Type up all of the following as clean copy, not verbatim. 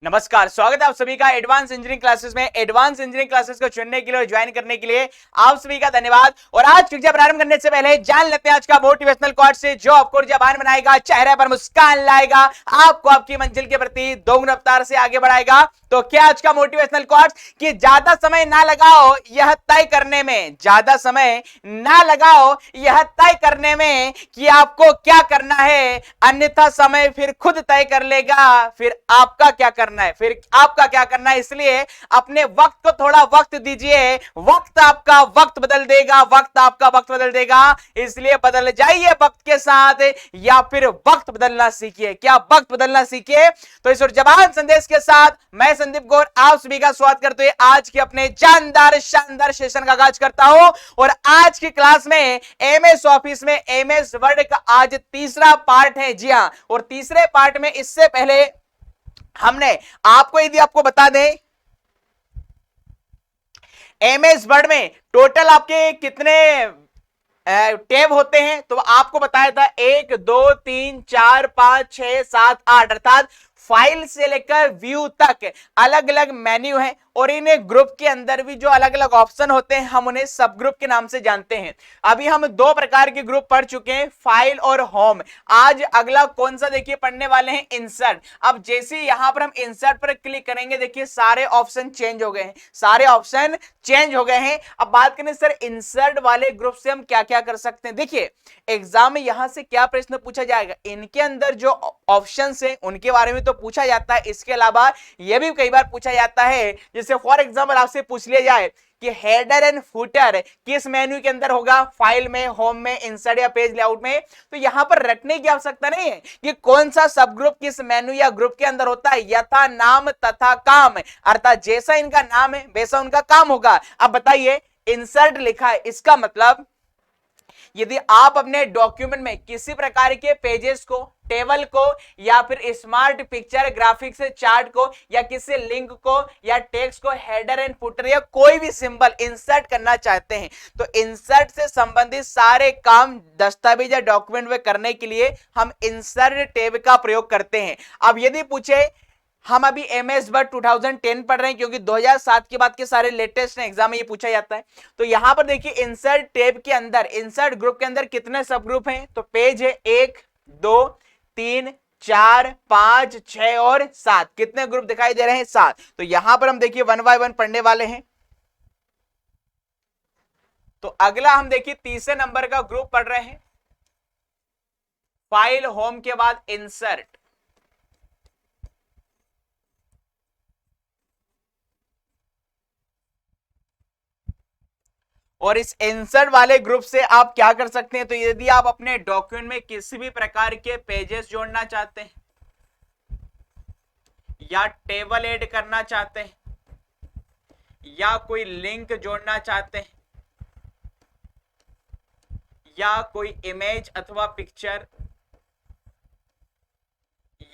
नमस्कार, स्वागत है आप सभी का एडवांस इंजीनियरिंग क्लासेस में। एडवांस इंजीनियरिंग क्लासेस को चुनने के लिए और ज्वाइन करने के लिए आप सभी का धन्यवाद। और आज कक्षा प्रारंभ करने से पहले जान लेते हैं आज का मोटिवेशनल कोट से जो आपको ऊर्जावान बनाएगा, चेहरे पर मुस्कान लाएगा, आपको आपकी मंजिल के प्रति दोगुना रफ्तार से आगे बढ़ाएगा। तो क्या आज का मोटिवेशनल कोट कि ज्यादा समय ना लगाओ यह तय करने में, ज्यादा समय ना लगाओ यह तय करने में कि आपको क्या करना है, अन्यथा समय फिर खुद तय कर लेगा फिर आपका क्या करना है, फिर आपका क्या करना है। इसलिए अपने वक्त को थोड़ा वक्त दीजिए, वक्त आपका वक्त बदल देगा, वक्त आपका वक्त बदल देगा। इसलिए बदल जाइए वक्त के साथ या फिर वक्त बदलना सीखिए। क्या वक्त बदलना सीखिए। तो इस ऊर्जावान संदेश के साथ मैं संदीप गौर आप सभी का स्वागत करते हुए आज के अपने जानदार शानदार सेशन का आगाज करता हूं। और आज की क्लास में एमएस ऑफिस में एमएस वर्ड का आज तीसरा पार्ट है। जी हां, और तीसरे पार्ट में इससे पहले हमने आपको यदि आपको बता दें एमएस वर्ड में टोटल आपके कितने टैब होते हैं, तो आपको बताया था 1 2 3 4 5 6 7 8, अर्थात फाइल से लेकर व्यू तक अलग अलग मेन्यू है। और इन ग्रुप के अंदर भी जो अलग अलग ऑप्शन होते हैं हम उन्हें सब ग्रुप के नाम से जानते हैं। अभी हम दो प्रकार के ग्रुप पढ़ चुके हैं, फाइल और होम। आज अगला कौन सा देखिए पढ़ने वाले हैं, इंसर्ट। अब जैसे यहां पर हम इंसर्ट पर क्लिक करेंगे, देखिए सारे ऑप्शन चेंज हो गए हैं, सारे ऑप्शन चेंज हो गए हैं। अब बात करें सर इंसर्ट वाले ग्रुप से हम क्या क्या कर सकते हैं। देखिए एग्जाम में यहां से क्या प्रश्न पूछा जाएगा, इनके अंदर जो ऑप्शन है उनके बारे में तो पूछा जाता है, इसके अलावा यह भी कई बार पूछा जाता है, जैसे फॉर एग्जाम्पल आपसे पूछ लिया जाए कि हेडर एंड फुटर किस मेन्यू के अंदर होगा, फाइल में, होम में, इंसर्ट या पेज लेआउट में। तो यहां पर रटने की आवश्यकता नहीं है कि कौन सा सब ग्रुप किस मेन्यू या ग्रुप के अंदर होता है। यथा नाम तथा काम, अर्थात जैसा इनका नाम है वैसा उनका काम होगा। अब बताइए इंसर्ट लिखा है, इसका मतलब यदि आप अपने डॉक्यूमेंट में किसी प्रकार के पेजेस को, टेबल को या फिर स्मार्ट पिक्चर ग्राफिक्स चार्ट को या किसी लिंक को या टेक्स्ट को, हेडर एंड फुटर या कोई भी सिंबल इंसर्ट करना चाहते हैं, तो इंसर्ट से संबंधित सारे काम दस्तावेज या डॉक्यूमेंट में करने के लिए हम इंसर्ट टैब का प्रयोग करते हैं। अब यदि पूछे, हम अभी एमएस वर्ड 2010 पढ़ रहे हैं क्योंकि 2007 के बाद के सारे लेटेस्ट एग्जाम में ये पूछा जाता है। तो यहां पर देखिए इंसर्ट टैब के अंदर, इंसर्ट ग्रुप के अंदर कितने सब ग्रुप हैं, तो पेज है 1 2 3 4 5 6 और 7। कितने ग्रुप दिखाई दे रहे हैं, 7। तो यहां पर हम देखिए 1 बाय 1 पढ़ने वाले हैं। तो अगला हम देखिए तीसरे नंबर का ग्रुप पढ़ रहे हैं, फाइल होम के बाद इंसर्ट। और इस इंसर्ट वाले ग्रुप से आप क्या कर सकते हैं, तो यदि आप अपने डॉक्यूमेंट में किसी भी प्रकार के पेजेस जोड़ना चाहते हैं या टेबल ऐड करना चाहते हैं या कोई लिंक जोड़ना चाहते हैं या कोई इमेज अथवा पिक्चर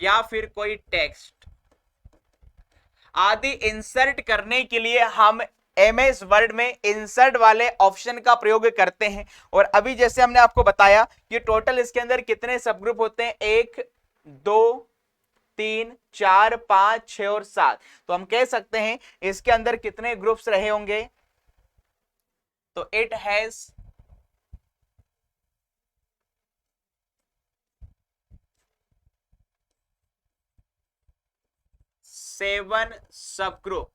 या फिर कोई टेक्स्ट आदि इंसर्ट करने के लिए हम एमएस वर्ड में इंसर्ट वाले ऑप्शन का प्रयोग करते हैं। और अभी जैसे हमने आपको बताया कि टोटल इसके अंदर कितने सब ग्रुप होते हैं, 1 2 3 4 5 6 और 7। तो हम कह सकते हैं इसके अंदर कितने ग्रुप्स रहे होंगे, तो इट हैज 7 सब ग्रुप।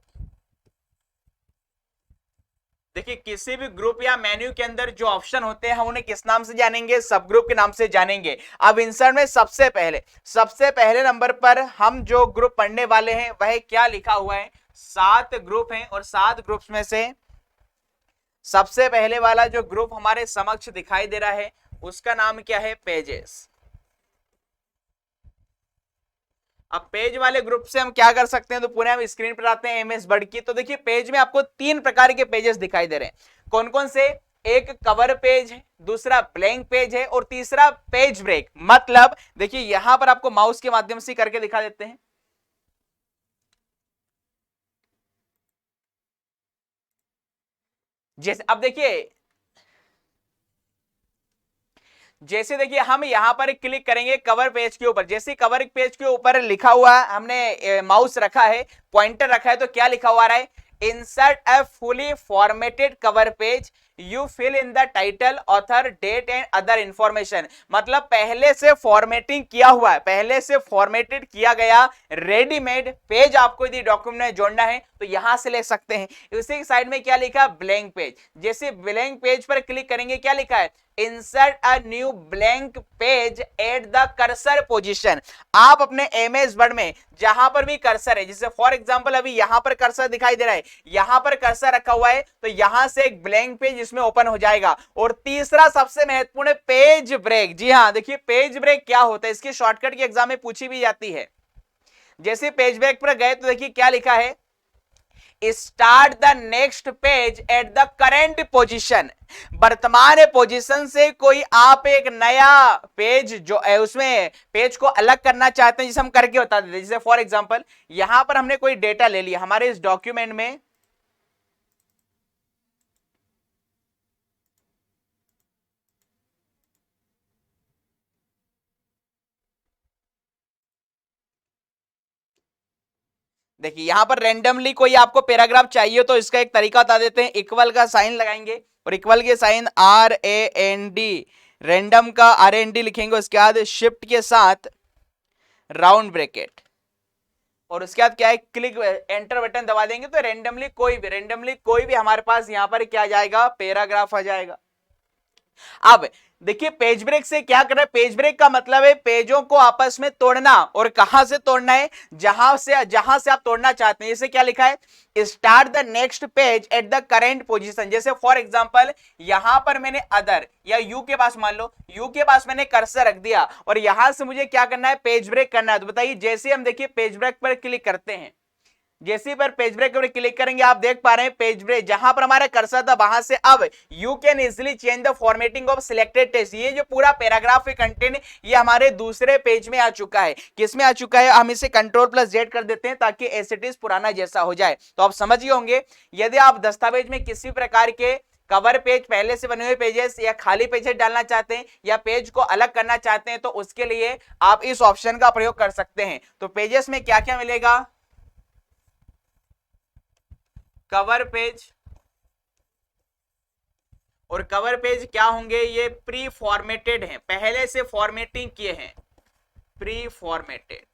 देखिए किसी भी ग्रुप या मेन्यू के अंदर जो ऑप्शन होते हैं हम उन्हें किस नाम से जानेंगे, सब ग्रुप के नाम से जानेंगे। अब इंसर्ट में सबसे पहले नंबर पर हम जो ग्रुप पढ़ने वाले हैं वह क्या लिखा हुआ है, 7 ग्रुप हैं। और 7 ग्रुप्स में से सबसे पहले वाला जो ग्रुप हमारे समक्ष दिखाई दे रहा है उसका नाम क्या है, पेजेस। अब पेज वाले ग्रुप से हम क्या कर सकते हैं, तो पूरे हम स्क्रीन पर आते हैं एमएस वर्ड की। तो देखिए पेज में आपको 3 प्रकार के पेजेस दिखाई दे रहे हैं। कौन कौन से, एक कवर पेज है, दूसरा ब्लैंक पेज है और तीसरा पेज ब्रेक। मतलब देखिए यहां पर आपको माउस के माध्यम से करके दिखा देते हैं। जैसे अब देखिए जैसे देखिए हम यहां पर क्लिक करेंगे कवर पेज के ऊपर, जैसे कवर पेज के ऊपर लिखा हुआ है, हमने माउस रखा है, पॉइंटर रखा है, तो क्या लिखा हुआ रहा है, insert a fully formatted cover page, you fill in the title, author, date and other information. मतलब पहले से फॉर्मेटिंग किया हुआ है, पहले से फॉर्मेटेड किया गया रेडीमेड पेज आपको यदि डॉक्यूमेंट में जोड़ना है तो यहां से ले सकते हैं। इसी साइड में क्या लिखा, ब्लैंक पेज, जैसे ब्लैंक पेज पर क्लिक करेंगे क्या लिखा है, insert a new blank page at the cursor position. आप अपने एमएस वर्ड में जहां पर भी कर्सर है, जैसे फॉर एग्जांपल अभी यहां पर कर्सर दिखाई दे रहा है, यहां पर कर्सर रखा हुआ है, तो यहां से एक ब्लैंक पेज इसमें ओपन हो जाएगा। और तीसरा सबसे महत्वपूर्ण है पेज ब्रेक। जी हां, देखिए पेज ब्रेक क्या होता है, इसकी शॉर्टकट की एग्जाम में पूछी भी जाती है। जैसे पेज ब्रेक पर गए तो देखिए क्या लिखा है, start the next page at the current position. वर्तमान पोजीशन से कोई आप एक नया पेज जो है उसमें पेज को अलग करना चाहते हैं, जिसे हम करके बता देते हैं। जैसे फॉर एग्जांपल यहां पर हमने कोई डेटा ले लिया हमारे इस डॉक्यूमेंट में, देखिए यहां पर रेंडमली कोई आपको पैराग्राफ चाहिए तो इसका एक तरीका बता देते हैं, इक्वल का साइन लगाएंगे और इक्वल के साइन RAND, रेंडम का RAND लिखेंगे, उसके बाद शिफ्ट के साथ राउंड ब्रैकेट और उसके बाद क्या है, क्लिक एंटर बटन दबा देंगे तो रेंडमली कोई भी हमारे पास यहां पर क्या आ जाएगा, पैराग्राफ आ जाएगा। अब देखिए पेज ब्रेक से क्या कर रहा है, पेज ब्रेक का मतलब है पेजों को आपस में तोड़ना, और कहां से तोड़ना है, जहां से आप तोड़ना चाहते हैं। जैसे क्या लिखा है, start the next page at the current position. जैसे फॉर एग्जांपल यहां पर मैंने अदर या यू के पास, मान लो यू के पास मैंने कर्सर रख दिया और यहां से मुझे क्या करना है, पेज ब्रेक करना है। तो बताइए जैसे हम देखिए पेज ब्रेक पर क्लिक करते हैं, जैसे पर पेज ब्रेक पर क्लिक करेंगे आप देख पा रहे हैं पेज ब्रेक जहां पर हमारा कर्सर था वहां से अब you can easily change the formatting of selected text. ये जो पूरा पैराग्राफ है कंटेंट ये हमारे दूसरे पेज में आ चुका है। किस में आ चुका है, हम इसे Ctrl+Z कर देते हैं ताकि एज इट इज पुराना जैसा हो जाए। तो आप समझ गए होंगे, यदि आप दस्तावेज में किसी प्रकार के कवर पेज, पहले से बने हुए पेजेस या खाली पेजेस डालना चाहते हैं या पेज को अलग करना चाहते हैं तो उसके लिए आप इस ऑप्शन का प्रयोग कर सकते हैं। तो पेजेस में क्या क्या मिलेगा, कवर पेज, और कवर पेज क्या होंगे, ये प्री फॉर्मेटेड हैं, पहले से फॉर्मेटिंग किए हैं, प्री फॉर्मेटेड।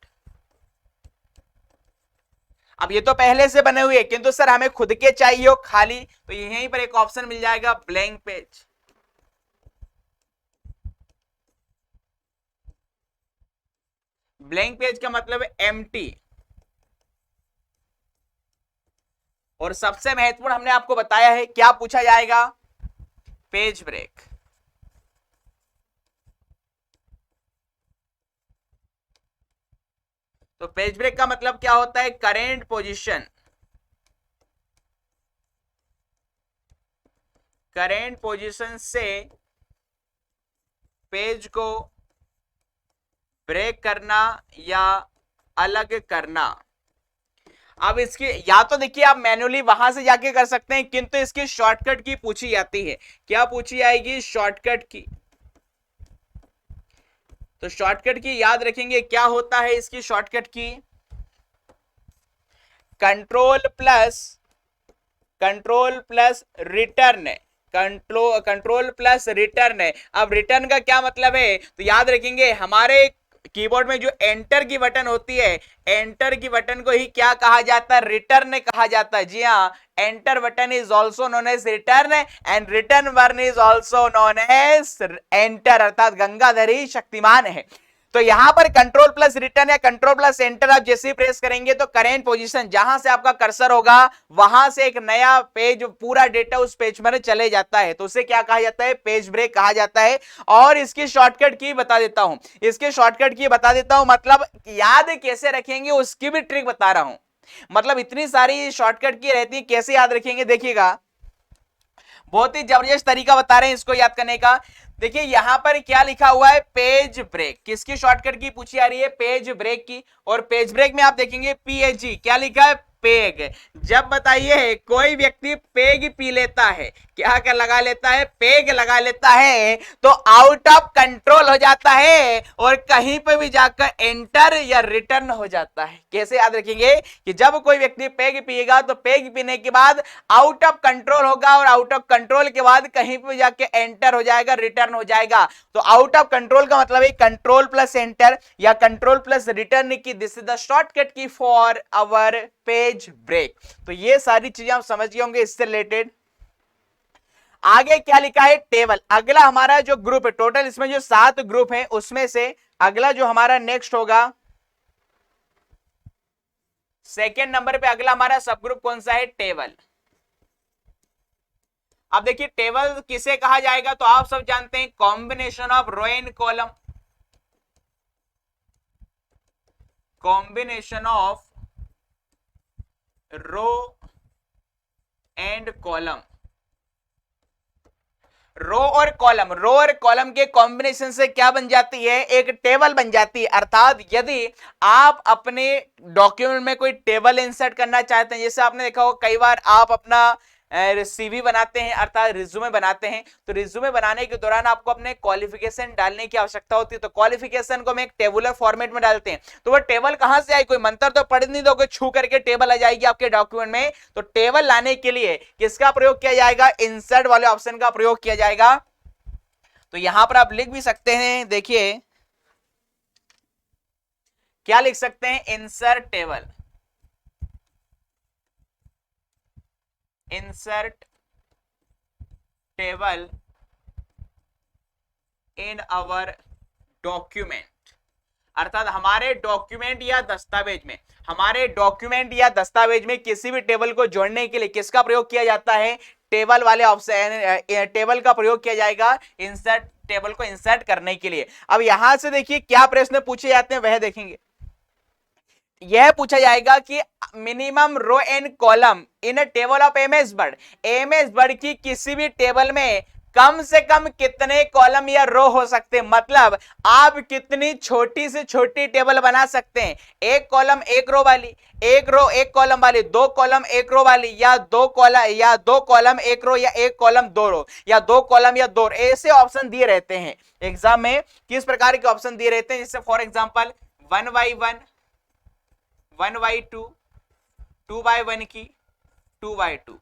अब ये तो पहले से बने हुए हैं किंतु सर हमें खुद के चाहिए हो खाली, तो यहीं पर एक ऑप्शन मिल जाएगा ब्लैंक पेज। ब्लैंक पेज का मतलब है एम्प्टी। और सबसे महत्वपूर्ण हमने आपको बताया है क्या पूछा जाएगा, पेज ब्रेक। तो पेज ब्रेक का मतलब क्या होता है, करेंट पोजीशन, करेंट पोजीशन से पेज को ब्रेक करना या अलग करना। अब इसकी या तो देखिए आप मैन्युअली वहां से जाके कर सकते हैं किंतु इसकी शॉर्टकट की पूछी जाती है। क्या पूछी जाएगी, शॉर्टकट की। तो शॉर्टकट की याद रखेंगे क्या होता है इसकी शॉर्टकट की, कंट्रोल प्लस रिटर्न है, कंट्रोल प्लस रिटर्न है। अब रिटर्न का क्या मतलब है, तो याद रखेंगे हमारे कीबोर्ड में जो एंटर की बटन होती है, एंटर की बटन को ही क्या कहा जाता है, रिटर्न कहा जाता है। जी हाँ, enter button is also known as return and return button is also known as enter, अर्थात गंगाधर ही शक्तिमान है। तो यहां पर कंट्रोल प्लस रिटर्न या कंट्रोल प्लस एंटर आप जैसे ही प्रेस करेंगे तो करेंट पोजीशन जहां से आपका कर्सर होगा वहां से एक नया पेज, पूरा डेटा उस पेज पर चले जाता है, तो उसे क्या कहा जाता है, पेज ब्रेक कहा जाता है। और इसकी शॉर्टकट की बता देता हूं, इसके शॉर्टकट की बता देता हूं, मतलब याद कैसे रखेंगे उसकी भी ट्रिक बता रहा हूं। मतलब इतनी सारी शॉर्टकट की रहती है, कैसे याद रखेंगे देखिएगा, बहुत ही जबरदस्त तरीका बता रहे हैं इसको याद करने का। देखिए यहां पर क्या लिखा हुआ है, पेज ब्रेक, किसकी शॉर्टकट की पूछी आ रही है, पेज ब्रेक की। और पेज ब्रेक में आप देखेंगे PAG क्या लिखा है, पेग। जब बताइए कोई व्यक्ति पेग पी लेता है, क्या क्या लगा लेता है, पेग लगा लेता है, तो आउट ऑफ कंट्रोल हो जाता है और कहीं पे भी जाकर एंटर या रिटर्न हो जाता है। कैसे याद रखेंगे कि जब कोई व्यक्ति पेग पिएगा तो पेग पीने के बाद आउट ऑफ कंट्रोल होगा और आउट ऑफ कंट्रोल के बाद कहीं पे जाके एंटर हो जाएगा, रिटर्न हो जाएगा। तो आउट ऑफ कंट्रोल का मतलब है कंट्रोल प्लस एंटर या कंट्रोल प्लस रिटर्न की। दिस इज द शॉर्टकट की फॉर आवर पेज ब्रेक। तो ये सारी चीजें आप समझ गए होंगे इससे रिलेटेड। आगे क्या लिखा है, टेबल। अगला हमारा जो ग्रुप है, टोटल इसमें जो 7 ग्रुप है उसमें से अगला जो हमारा नेक्स्ट होगा, सेकेंड नंबर पे अगला हमारा सब ग्रुप कौन सा है, टेबल। अब देखिए टेबल किसे कहा जाएगा, तो आप सब जानते हैं combination of row and column, combination of row and column. Row और कॉलम के कॉम्बिनेशन से क्या बन जाती है, एक टेबल बन जाती है। अर्थात यदि आप अपने डॉक्यूमेंट में कोई टेबल इंसर्ट करना चाहते हैं, जैसे आपने देखा हो कई बार आप अपना सीवी बनाते हैं अर्थात रिज्यूमे बनाते हैं, तो रिज्यूमे बनाने के दौरान आपको अपने क्वालिफिकेशन डालने की आवश्यकता होती है। तो क्वालिफिकेशन को हम एक टेबुलर फॉर्मेट में डालते हैं, तो वो टेबल कहां से आई, कोई मंत्र तो पढ़ नहीं दोगे, छू करके टेबल आ जाएगी आपके डॉक्यूमेंट में। तो टेबल लाने के लिए किसका प्रयोग किया जाएगा, इंसर्ट वाले ऑप्शन का प्रयोग किया जाएगा। तो यहां पर आप लिख भी सकते हैं, देखिए क्या लिख सकते हैं, insert table, insert table in our document. अर्थात हमारे डॉक्यूमेंट या दस्तावेज में, हमारे डॉक्यूमेंट या दस्तावेज में किसी भी टेबल को जोड़ने के लिए किसका प्रयोग किया जाता है, टेबल वाले ऑप्शन, टेबल का प्रयोग किया जाएगा इंसर्ट, टेबल को इंसर्ट करने के लिए। अब यहां से देखिए क्या प्रश्न पूछे जाते हैं वह देखेंगे। यह पूछा जाएगा कि minimum row and column in a table of MS Word, MS Word की किसी भी टेबल में कम से कम कितने कॉलम या रो हो सकते हैं। मतलब आप कितनी छोटी से छोटी टेबल बना सकते हैं, एक कॉलम एक रो वाली, एक रो एक कॉलम वाली, दो कॉलम एक रो वाली, या दो कॉलम एक रो, या एक कॉलम दो रो, या दो कॉलम या दो रो। ऐसे ऑप्शन दिए रहते हैं एग्जाम में, किस प्रकार के ऑप्शन दिए रहते हैं, जैसे for example 1x1, 1x2, 2x1 की, 2x2।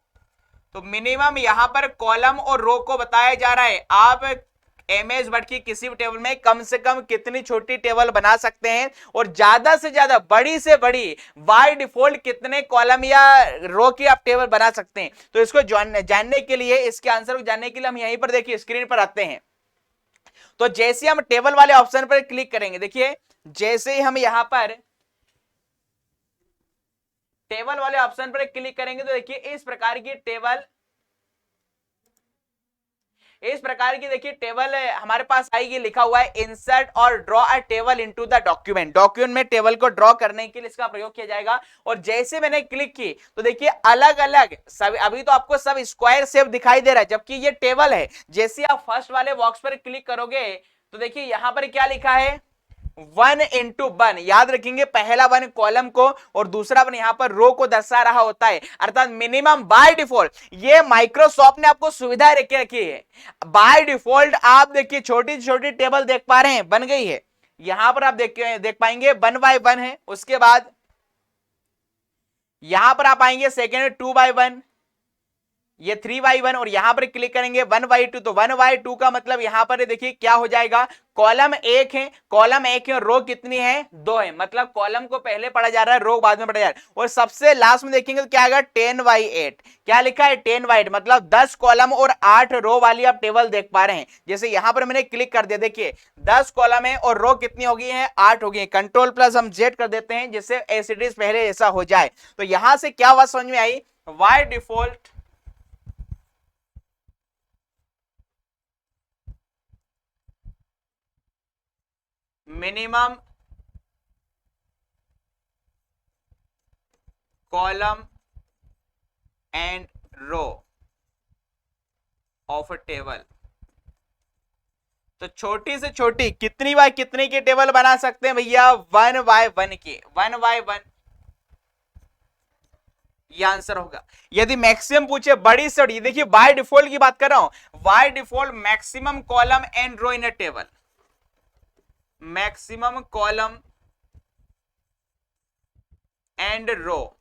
तो मिनिमम यहां पर कॉलम और रो को बताया जा रहा है, आप एमएस वर्ड की किसी भी टेबल में कम से कम कितनी छोटी टेबल बना सकते हैं, और ज्यादा से ज्यादा बड़ी से बड़ी बाय डिफॉल्ट कितने कॉलम या रो की आप टेबल बना सकते हैं। तो इसको जानने के लिए, इसके आंसर को जानने के लिए हम यहीं पर देखिए स्क्रीन पर आते हैं। तो जैसे हम टेबल वाले ऑप्शन पर क्लिक करेंगे, देखिए जैसे ही हम यहां पर टेबल वाले ऑप्शन पर क्लिक करेंगे तो देखिए इस प्रकार की टेबल, इस प्रकार की देखिए टेबल हमारे पास आएगी। लिखा हुआ है इंसर्ट और draw a table into the document, document में टेबल को ड्रॉ करने के लिए इसका प्रयोग किया जाएगा। और जैसे मैंने क्लिक की तो देखिए अलग अलग सब, अभी तो आपको सब स्क्वायर शेप दिखाई दे रहा है जबकि ये टेबल है। जैसे आप फर्स्ट वाले बॉक्स पर क्लिक करोगे तो देखिए यहां पर क्या लिखा है, 1x1। याद रखेंगे पहला 1 कॉलम को और दूसरा 1 यहां पर रो को दर्शा रहा होता है। अर्थात मिनिमम बाय डिफॉल्ट, ये माइक्रोसॉफ्ट ने आपको सुविधा रखे रखी है, बाय डिफॉल्ट आप देखिए छोटी छोटी टेबल देख पा रहे हैं, बन गई है। यहां पर आप देख पाएंगे 1x1 है, उसके बाद यहां पर आप आएंगे सेकेंड 2x1, ये 3x1, और यहां पर क्लिक करेंगे 1x2। तो 1x2 का मतलब यहां पर देखिए क्या हो जाएगा, कॉलम एक है, कॉलम एक है और रो कितनी है, 2 है। मतलब कॉलम को पहले पढ़ा जा रहा है, रो बाद में पढ़ा जा रहा है। और सबसे लास्ट में देखेंगे तो क्या आएगा, 10x8। क्या लिखा है, 10x8, मतलब 10 कॉलम और 8 रो वाली आप टेबल देख पा रहे हैं। जैसे यहां पर मैंने क्लिक कर दिया, देखिए 10 कॉलम है और रो कितनी हो गई है, 8 हो गई है। कंट्रोल प्लस हम जेड कर देते हैं जिससे एज इट इज पहले ऐसा हो जाए। तो यहां से क्या बात समझ में आई, by default minimum column and row of a table. तो छोटी से छोटी कितनी बाय कितनी की टेबल बना सकते हैं भैया, 1x1 की, 1x1, ये आंसर होगा। यदि मैक्सिमम पूछे बड़ी से बड़ी, देखिए बाय डिफॉल्ट की बात कर रहा हूं, by default maximum column and row in a table, maximum column and row,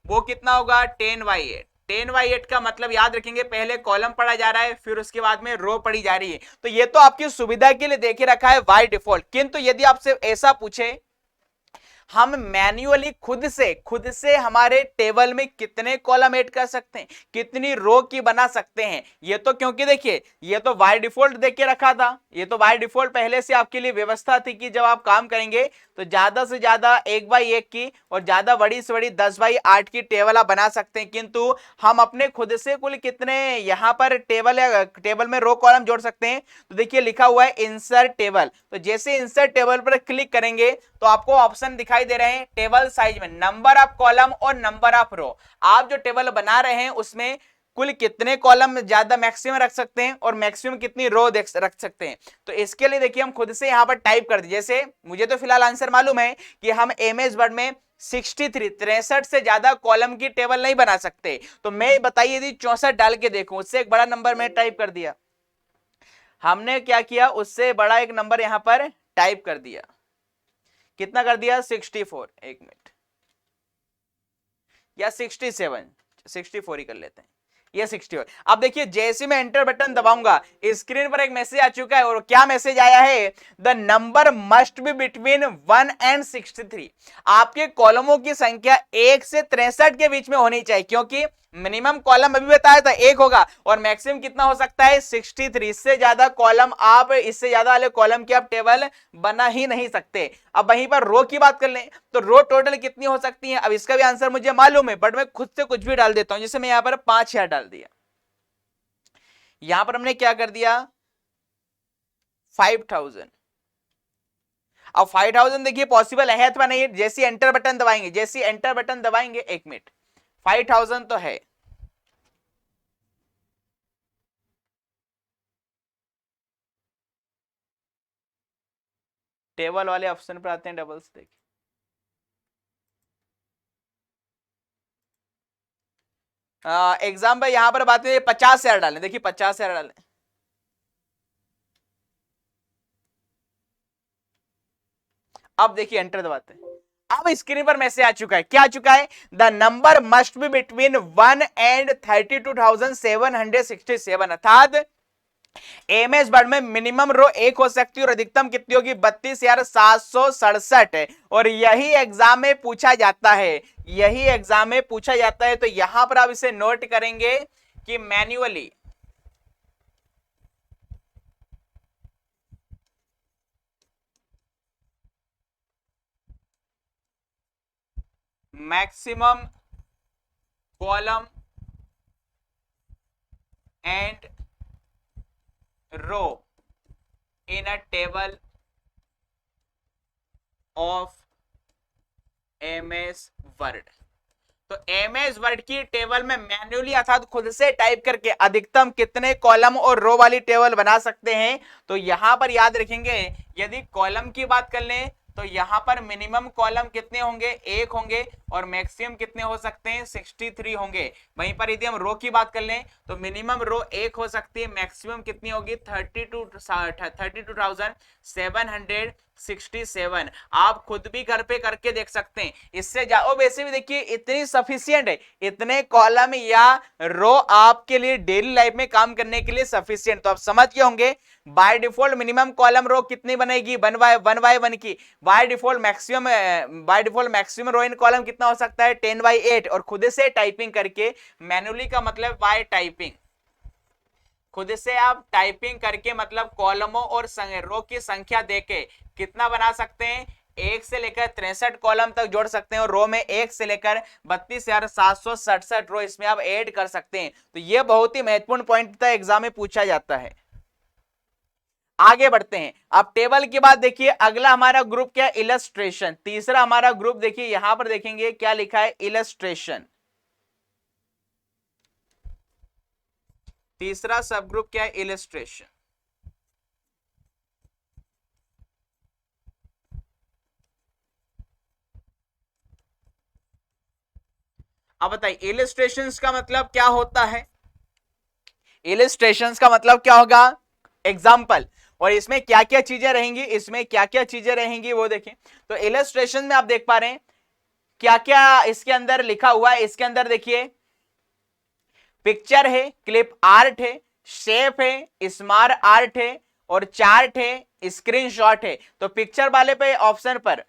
वो कितना होगा 10/8। 10/8 का मतलब याद रखेंगे, पहले कॉलम पढ़ा जा रहा है, फिर उसके बाद में रो पढ़ी जा रही है। तो ये तो आपकी सुविधा के लिए देखे रखा है बाय डिफॉल्ट, किंतु यदि आपसे ऐसा पूछे हम मैन्युअली खुद से हमारे टेबल में कितने कॉलम ऐड कर सकते हैं, कितनी रो की बना सकते हैं, ये तो क्योंकि देखिए ये तो बाय डिफॉल्ट देख के रखा था, ये तो बाय डिफॉल्ट पहले से आपके लिए व्यवस्था थी कि जब आप काम करेंगे तो ज्यादा से ज्यादा 1/1 की और ज्यादा बड़ी से बड़ी 10/8 की टेबल आप बना सकते हैं। किंतु हम अपने खुद से कुल कितने यहां पर टेबल में रो कॉलम जोड़ सकते हैं, तो देखिए लिखा हुआ है इंसर्ट टेबल। तो जैसे इंसर्ट टेबल पर क्लिक करेंगे तो आपको ऑप्शन दिखाई दे रहे हैं टेबल साइज में नंबर ऑफ कॉलम और नंबर ऑफ रो। आप जो टेबल बना रहे हैं उसमें कुल कितने कॉलम ज्यादा मैक्सिमम रख सकते हैं और मैक्सिमम कितनी रो रख सकते हैं। तो इसके लिए देखिए हम खुद से यहां पर टाइप कर दीजिए, जैसे मुझे तो फिलहाल आंसर मालूम है कि हम एमएस वर्ड में 63 से ज्यादा कॉलम की टेबल नहीं बना सकते। तो मैं बताइए यदि 64 डाल के देखूं, उससे एक बड़ा नंबर मैं टाइप कर दिया, हमने क्या किया उससे बड़ा एक नंबर यहां पर टाइप कर दिया, कितना कर दिया 64, एक मिनट, या 67, 64 ही कर लेते हैं, ये 64। अब देखिए जैसे मैं एंटर बटन दबाऊंगा स्क्रीन पर एक मैसेज आ चुका है, और क्या मैसेज आया है, the number must be between 1 and 63। आपके कॉलमों की संख्या 1 से 63 के बीच में होनी चाहिए, क्योंकि मिनिमम कॉलम अभी बताया था 1 होगा और मैक्सिमम कितना हो सकता है 63। इससे ज्यादा कॉलम आप, इससे ज्यादा वाले कॉलम की आप टेबल बना ही नहीं सकते। अब वहीं पर रो की बात कर लें तो रो टोटल कितनी हो सकती है, अब इसका भी आंसर मुझे मालूम है बट मैं खुद से कुछ भी डाल देता हूं, जैसे मैं यहां पर 5000 डाल दिया, यहां पर हमने क्या कर दिया 5000। अब 5000 देखिए पॉसिबल है अथवा नहीं, जैसे एंटर बटन दबाएंगे, जैसे एंटर बटन दबाएंगे, एक मिनट, 5000 तो है, टेबल वाले ऑप्शन पर आते हैं, डबल्स देखिए, एग्जाम पे यहां पर बात है 50,000 डालें, देखिए 50,000 डालें, अब देखिए एंटर दबाते हैं, अब स्क्रीन पर मैसेज आ चुका है, क्या आ चुका है, the number must be between 1 and 32,767, अर्थात एमएस वर्ड में मिनिमम रो 1 हो सकती है और अधिकतम कितनी होगी 32,767। और यही एग्जाम में पूछा जाता है, यही एग्जाम में पूछा जाता है। तो यहां पर आप इसे नोट करेंगे कि manually maximum column and row in a table of MS Word. तो एमएस वर्ड की टेबल में मैन्युअली अर्थात खुद से टाइप करके अधिकतम कितने कॉलम और रो वाली टेबल बना सकते हैं। तो यहां पर याद रखेंगे यदि कॉलम की बात कर लें तो यहां पर मिनिमम कॉलम कितने होंगे 1 होंगे और मैक्सिमम कितने हो सकते हैं 63 होंगे। वहीं पर यदि हम रो की बात कर लें तो मिनिमम रो 1 हो सकती है, मैक्सिमम कितनी होगी 32,767। आप खुद भी घर पे करके देख सकते हैं, इससे जाओ वैसे भी देखिए इतनी सफिशियंट है, इतने कॉलम या रो आपके लिए डेली लाइफ में काम करने के लिए सफिशियंट। तो आप समझ गए होंगे by default minimum column row कितनी बनेगी 1/1 की, by default maximum row in column कितना हो सकता है 10/8। और खुद से टाइपिंग करके, मैन्युअली का मतलब बाय टाइपिंग, खुद से आप टाइपिंग करके मतलब कॉलमों और रो की संख्या देके कितना बना सकते हैं, 1 से लेकर 63 कॉलम तक जोड़ सकते हैं और रो में 1 से लेकर 32,767 रो इसमें आप ऐड कर सकते हैं। तो यह बहुत ही महत्वपूर्ण पॉइंट था, एग्जाम में पूछा जाता है। आगे बढ़ते हैं, अब टेबल के बाद देखिए अगला हमारा ग्रुप क्या है, इलस्ट्रेशन। तीसरा हमारा ग्रुप देखिए यहां पर देखेंगे क्या लिखा है, इलस्ट्रेशन। तीसरा सब ग्रुप क्या है, इलस्ट्रेशन। अब बताइए इलिस्ट्रेशंस का मतलब क्या होता है? इलिस्ट्रेशंस का मतलब क्या होगा? एग्जाम्पल। और इसमें क्या क्या चीजें रहेंगी, इसमें क्या क्या चीजें रहेंगी वो देखें। तो इलस्ट्रेशन में आप देख पा रहे हैं क्या क्या इसके अंदर लिखा हुआ है। इसके अंदर देखिए पिक्चर है, क्लिप आर्ट है, शेप है, स्मार्ट आर्ट है और चार्ट है, स्क्रीनशॉट है। तो पिक्चर वाले पे ऑप्शन पर,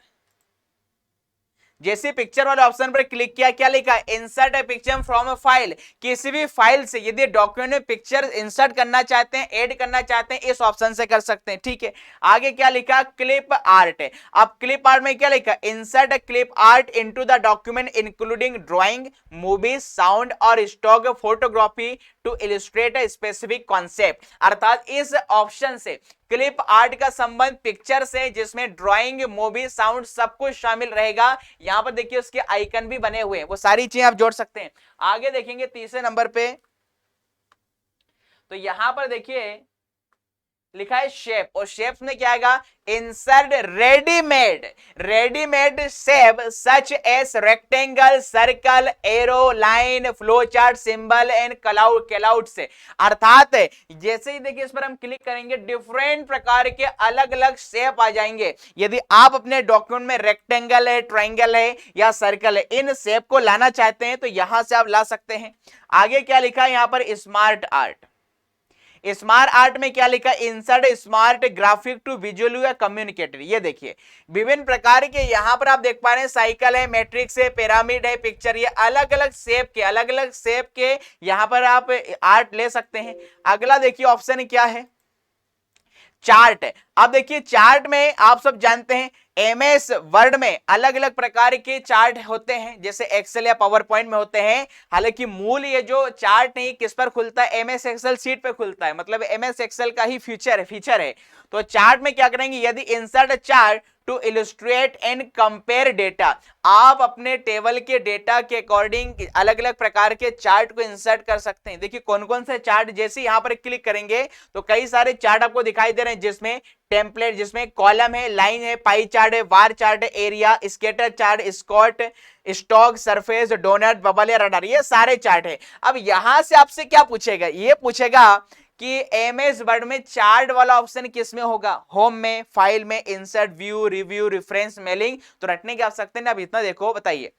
जैसे पिक्चर वाले ऑप्शन पर क्लिक किया, क्या लिखा? Insert A picture from a file. किसी भी फाइल से यदि डॉक्यूमेंट में पिक्चर इंसर्ट करना चाहते हैं, ऐड करना चाहते हैं, इस ऑप्शन से कर सकते हैं। ठीक है, आगे क्या लिखा? क्लिप आर्ट है। अब क्लिप आर्ट में क्या लिखा? Insert a clip art into the document including drawing, movie, sound और stock photography to illustrate a specific concept. अर्थात इस ऑप्शन से क्लिप आर्ट का संबंध पिक्चर से, जिसमें ड्राइंग, मूवी, साउंड सब कुछ शामिल रहेगा। यहां पर देखिए उसके आइकन भी बने हुए हैं, वो सारी चीजें आप जोड़ सकते हैं। आगे देखेंगे तीसरे नंबर पे, तो यहां पर देखिए लिखा है शेप, और शेप में क्या आएगा? Insert readymade, readymade shape such as rectangle, circle, arrow, line, flow chart, symbol and cloud से। अर्थात जैसे ही देखिए इस पर हम क्लिक करेंगे डिफरेंट प्रकार के अलग अलग शेप आ जाएंगे। यदि आप अपने डॉक्यूमेंट में रेक्टेंगल है, ट्रायंगल है या सर्कल है, इन शेप को लाना चाहते हैं तो यहां से आप ला सकते हैं। आगे क्या लिखा है यहां पर? Smart art. स्मार्ट आर्ट में क्या लिखा? Insert smart graphic to visual या कम्युनिकेटर। ये देखिए विभिन्न प्रकार के यहां पर आप देख पा रहे हैं, साइकिल है, मैट्रिक्स है, पिरामिड है, पिक्चर, ये अलग अलग शेप के यहां पर आप आर्ट ले सकते हैं। अगला देखिए ऑप्शन क्या है? चार्ट है। अब देखिए चार्ट में आप सब जानते हैं एमएस वर्ड में अलग अलग प्रकार के चार्ट होते हैं, जैसे एक्सेल या पावर पॉइंट में होते हैं। हालांकि मूल ये जो चार्ट नहीं किस पर खुलता है? एमएस एक्सेल सीट पे खुलता है, मतलब एमएस एक्सेल का ही फीचर है। तो चार्ट में क्या करेंगे? यदि insert chart to illustrate and compare data, आप अपने टेबल के डेटा के अकॉर्डिंग अलग अलग प्रकार के चार्ट को इंसर्ट कर सकते हैं। देखिए कौन कौन से चार्ट, जैसे यहां पर क्लिक करेंगे तो कई सारे चार्ट आपको दिखाई दे रहे हैं, जिसमें टेम्पलेट, जिसमें कॉलम है, लाइन है, पाई चार्ट है, बार चार्ट है, एरिया, स्कैटर चार्ट, स्कॉट, स्टॉक, सरफेस, डोनट, बबल या रडार, ये सारे चार्ट है। अब यहां से आपसे क्या पूछेगा? ये पूछेगा कि एमएस वर्ड में चार्ट वाला ऑप्शन किस में होगा? होम में, फाइल में, insert, view, review, reference, mailing. तो रटने के आप सकते हैं ना। अब इतना देखो, बताइए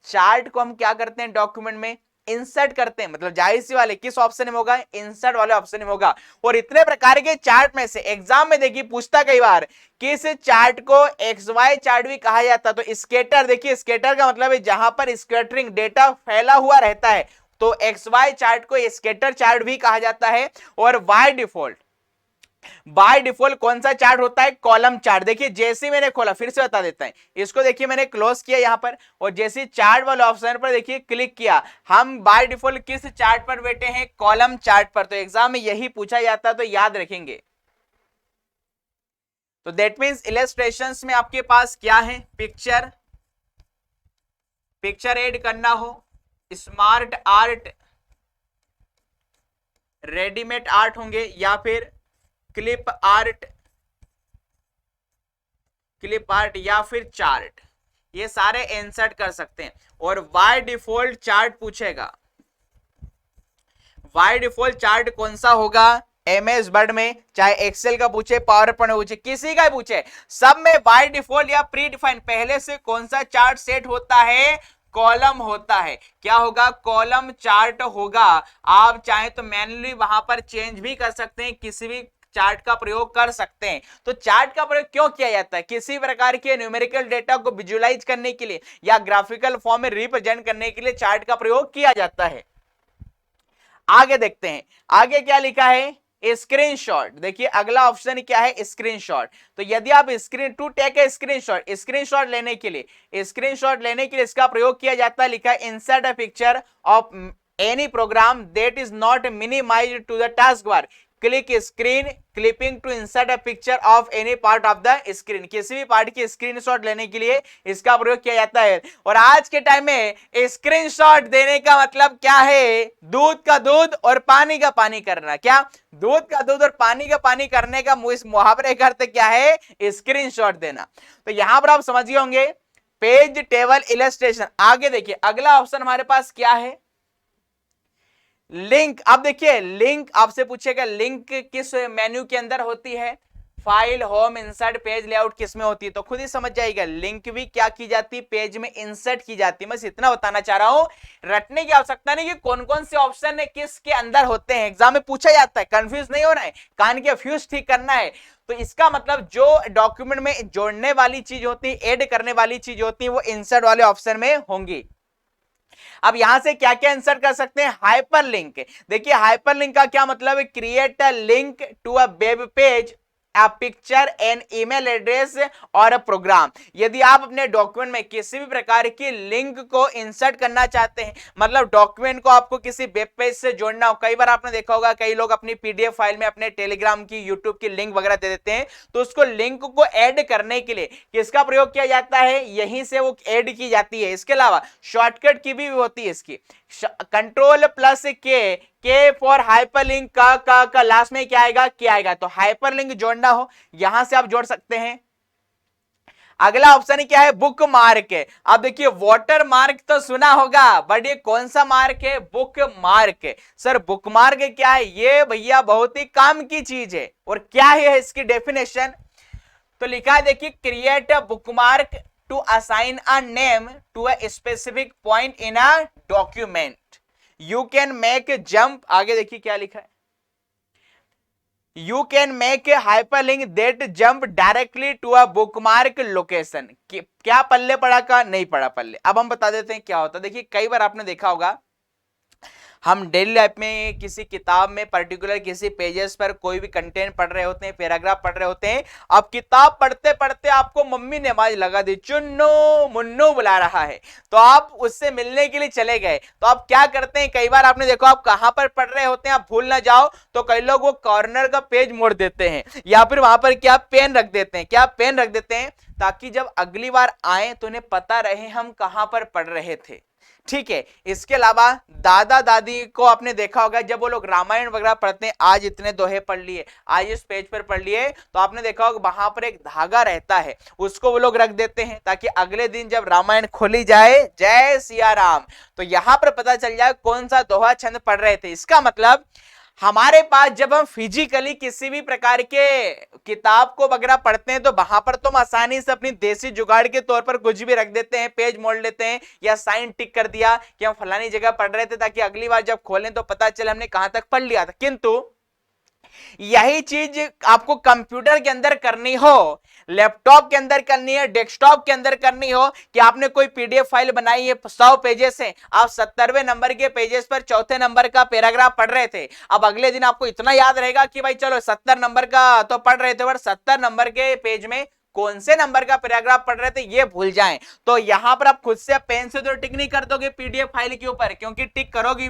चार्ट को हम क्या करते हैं डॉक्यूमेंट में? इंसर्ट करते हैं, मतलब जाहिर सी वाले किस ऑप्शन में होगा? इंसर्ट वाले ऑप्शन में होगा। और इतने प्रकार के चार्ट में से एग्जाम में देखिए पूछता कई बार किस चार्ट को एक्स वाई चार्ट भी कहा जाता है? तो स्कैटर, देखिए स्कैटर का मतलब है जहां पर स्कैटरिंग डेटा फैला हुआ रहता है, तो एक्स वाई चार्ट को स्कैटर चार्ट भी कहा जाता है। और बाय डिफॉल्ट कौन सा चार्ट होता है? Column chart. देखिए जैसे मैंने खोला, फिर से बता देता है इसको, देखिए मैंने क्लोज किया यहां पर, और जैसे चार्ट वाले ऑप्शन पर देखिए क्लिक किया, हम बाय डिफॉल्ट किस चार्ट पर बैठे हैं? कॉलम चार्ट पर। तो एग्जाम में यही पूछा जाता है, तो याद रखेंगे। तो दैट मींस इलस्ट्रेशंस में आपके पास क्या है? पिक्चर ऐड करना हो, स्मार्ट आर्ट, रेडीमेड आर्ट होंगे, या फिर क्लिप आर्ट या फिर चार्ट, ये सारे इंसर्ट कर सकते हैं। और बाय डिफॉल्ट चार्ट पूछेगा, बाय डिफॉल्ट चार्ट कौन सा होगा? एमएस वर्ड में, चाहे एक्सेल का पूछे, पावर पॉइंट पूछे, किसी का पूछे, सब में बाय डिफॉल्ट या प्री डिफाइंड पहले से कौन सा चार्ट सेट होता है? कॉलम होता है। क्या होगा? कॉलम चार्ट होगा। आप चाहे तो मैन्युअली वहां पर चेंज भी कर सकते हैं, किसी भी चार्ट का प्रयोग कर सकते हैं। तो चार्ट का प्रयोग क्यों किया जाता है? किसी प्रकार के न्यूमेरिकल डेटा को विजुअलाइज करने के लिए या ग्राफिकल फॉर्म में रिप्रेजेंट करने के लिए चार्ट का प्रयोग किया जाता है। आगे देखते हैं, आगे क्या लिखा है? स्क्रीनशॉट। देखिए अगला ऑप्शन क्या है? स्क्रीनशॉट। तो यदि आप टू टेक ए स्क्रीनशॉट लेने के लिए इसका प्रयोग किया जाता है। लिखा है insert a picture of any program that is not minimized to the task bar, click screen clipping to insert a picture of any part of the screen. किसी भी पार्ट की स्क्रीनशॉट लेने के लिए इसका प्रयोग किया जाता है। और आज के टाइम में स्क्रीनशॉट देने का मतलब क्या है? दूध का दूध और पानी का पानी करना। क्या? दूध का दूध और पानी का पानी करने का मुहावरे का अर्थ क्या है? स्क्रीनशॉट देना। तो यहां पर आप समझ गए होंगे पेज टेबल इलस्ट्रेशन। आगे देखिए अगला ऑप्शन हमारे पास क्या है, लिंक। अब देखिए लिंक आपसे पूछेगा लिंक किस मेन्यू के अंदर होती है, file, home, insert, page layout किस में होती है, तो खुद ही समझ जाएगा लिंक भी क्या की जाती है, पेज में इंसर्ट की जाती है। बस इतना बताना चाह रहा हूं, रटने की आवश्यकता नहीं कि कौन कौन से ऑप्शन है किसके अंदर होते हैं, एग्जाम में पूछा जाता है, कंफ्यूज नहीं होना है, कान के फ्यूज ठीक करना है। तो इसका मतलब जो डॉक्यूमेंट में जोड़ने वाली चीज होती है, ऐड करने वाली चीज होती है, वो इंसर्ट वाले ऑप्शन में होंगी। अब यहां से क्या क्या इंसर्ट कर सकते हैं, हाइपर लिंक। देखिए हाइपर लिंक का क्या मतलब है, create a link to a web page, a picture, an email address और प्रोग्राम। यदि आप अपने डॉक्यूमेंट में किसी भी प्रकार की लिंक को इंसर्ट करना चाहते हैं, मतलब डॉक्यूमेंट को आपको किसी वेब पेज से जोड़ना हो, कई बार आपने देखा होगा कई लोग अपनी पीडीएफ फाइल में अपने टेलीग्राम की, यूट्यूब की लिंक वगैरह दे देते हैं, तो उसको लिंक को ऐड करने के लिए किसका प्रयोग किया जाता है, यहीं से वो ऐड की जाती है। इसके अलावा शॉर्टकट की भी होती है इसकी, कंट्रोल प्लस के फॉर हाइपरलिंक का लास्ट में क्या आएगा, क्या आएगा, तो हाइपरलिंक जोड़ना हो यहां से आप जोड़ सकते हैं। अगला ऑप्शन क्या है, बुक मार्क है। अब देखिए वाटर मार्क तो सुना होगा, बट ये कौन सा मार्क है, book mark. Sir book mark क्या है, ये भैया बहुत ही काम की चीज है। और क्या है इसकी डेफिनेशन, तो लिखा है देखिए, create a bookmark to assign a name to a specific point in a document, you can make jump. आगे देखिए क्या लिखा है, you can make a hyperlink that jump directly to a bookmark location. क्या पल्ले पड़ा का, नहीं पड़ा पल्ले। अब हम बता देते हैं क्या होता है। देखिए कई बार आपने देखा होगा हम डेली लाइफ में किसी किताब में पर्टिकुलर किसी पेजेस पर कोई भी कंटेंट पढ़ रहे होते हैं, पैराग्राफ पढ़ रहे होते हैं, अब किताब पढ़ते पढ़ते आपको मम्मी ने आवाज लगा दी, चुन्नू मुन्नू बुला रहा है, तो आप उससे मिलने के लिए चले गए। तो आप क्या करते हैं, कई बार आपने देखो आप कहां पर पढ़ रहे होते हैं, आप भूल ना जाओ, तो कई लोग वो कॉर्नर का पेज मोड़ देते हैं, या फिर वहां पर क्या पेन रख देते हैं, क्या पेन रख देते हैं, ताकि जब अगली बार आए तो उन्हें पता रहे हम कहां पर पढ़ रहे थे। ठीक है, इसके अलावा दादा दादी को आपने देखा होगा जब वो लोग रामायण वगैरह पढ़ते हैं, आज इतने दोहे पढ़ लिए, आज इस पेज पर पढ़ लिए, तो आपने देखा होगा वहां पर एक धागा रहता है, उसको वो लोग रख देते हैं ताकि अगले दिन जब रामायण खोली जाए, जय सिया राम, तो यहां पर पता चल जाए कौन सा दोहा छंद पढ़ रहे थे। इसका मतलब हमारे पास जब हम फिजिकली किसी भी प्रकार के किताब को वगैरह पढ़ते हैं, तो वहां पर तो हम आसानी से अपनी देसी जुगाड़ के तौर पर कुछ भी रख देते हैं, पेज मोड़ लेते हैं या साइन टिक कर दिया कि हम फलानी जगह पढ़ रहे थे, ताकि अगली बार जब खोलें तो पता चले हमने कहां तक पढ़ लिया था। किंतु यही चीज आपको कंप्यूटर के अंदर करनी हो, लैपटॉप के अंदर करनी है, डेस्कटॉप के अंदर करनी हो, कि आपने कोई पीडीएफ फाइल बनाई है 100 पेजेस है, आप 70वें नंबर के पेजेस पर चौथे नंबर का पैराग्राफ पढ़ रहे थे, अब अगले दिन आपको इतना याद रहेगा कि भाई चलो 70 नंबर का तो पढ़ रहे थे, पर 70 नंबर के पेज में कौन से नंबर का पैराग्राफ पढ़ रहे थे ये भूल जाएं, तो यहां पर आप खुद से पेन से तो टिक नहीं कर दोगे पीडीएफ फाइल के ऊपर, क्योंकि टिक करोगी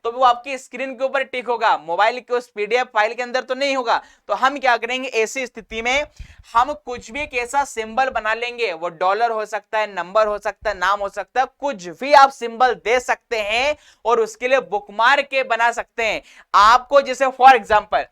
तो वो आपकी स्क्रीन के ऊपर टिक होगा, मोबाइल के उस पीडीएफ फाइल के अंदर तो नहीं होगा। तो हम क्या करेंगे, ऐसी स्थिति में हम कुछ भी एक ऐसा सिंबल बना लेंगे, वो डॉलर हो सकता है, नंबर हो सकता है, नाम हो सकता है, कुछ भी आप सिंबल दे सकते हैं और उसके लिए बुकमार्क के बना सकते हैं। आपको जैसे फॉर एग्जांपल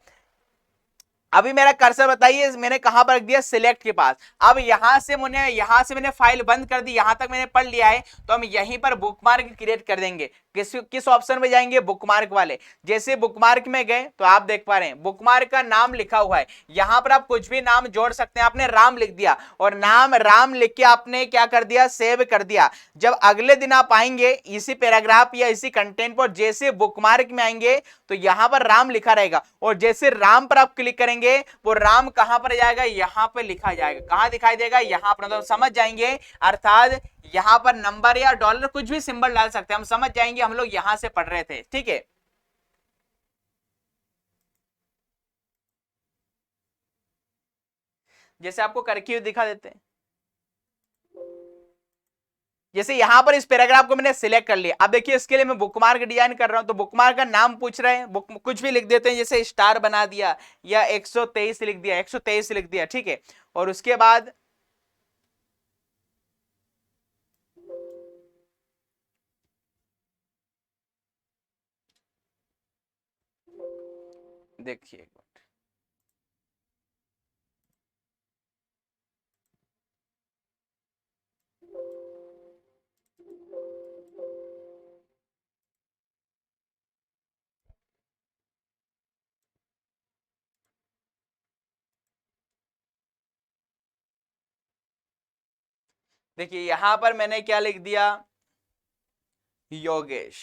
अभी मेरा कर्सर बताइए मैंने कहां पर रख दिया, सिलेक्ट के पास। अब यहां से मैंने फाइल बंद कर दी, यहां तक मैंने पढ़ लिया है, तो हम यहीं पर बुकमार्क क्रिएट कर देंगे। किस ऑप्शन में जाएंगे, बुकमार्क वाले। जैसे बुकमार्क में गए तो आप देख पा रहे हैं बुकमार्क का नाम लिखा हुआ है, यहां पर आप कुछ भी नाम जोड़ सकते हैं। आपने राम लिख दिया और नाम राम लिख के आपने क्या कर दिया, सेव कर दिया। जब अगले दिन आप आएंगे इसी पैराग्राफ या इसी कंटेंट पर, जैसे बुकमार्क में आएंगे तो यहां पर राम लिखा रहेगा, और जैसे राम पर आप क्लिक करेंगे वो राम कहां पर जाएगा, यहां पर लिखा जाएगा। कहां दिखाई देगा, यहां पर, तो समझ जाएंगे, अर्थात यहां पर नंबर या डॉलर कुछ भी सिंबल डाल सकते हैं, हम समझ जाएंगे हम लोग यहां से पढ़ रहे थे। ठीक है, जैसे आपको करके हुए दिखा देते हैं, जैसे यहां पर इस पैराग्राफ को मैंने सिलेक्ट कर लिया। अब देखिए इसके लिए मैं बुकमार्क डिजाइन कर रहा हूं, तो बुकमार्क का नाम पूछ रहे हैं, कुछ भी लिख देते हैं, जैसे स्टार बना दिया या 123 लिख दिया, 123 लिख दिया। ठीक है, और उसके बाद देखिए देखिए यहां पर मैंने क्या लिख दिया, योगेश।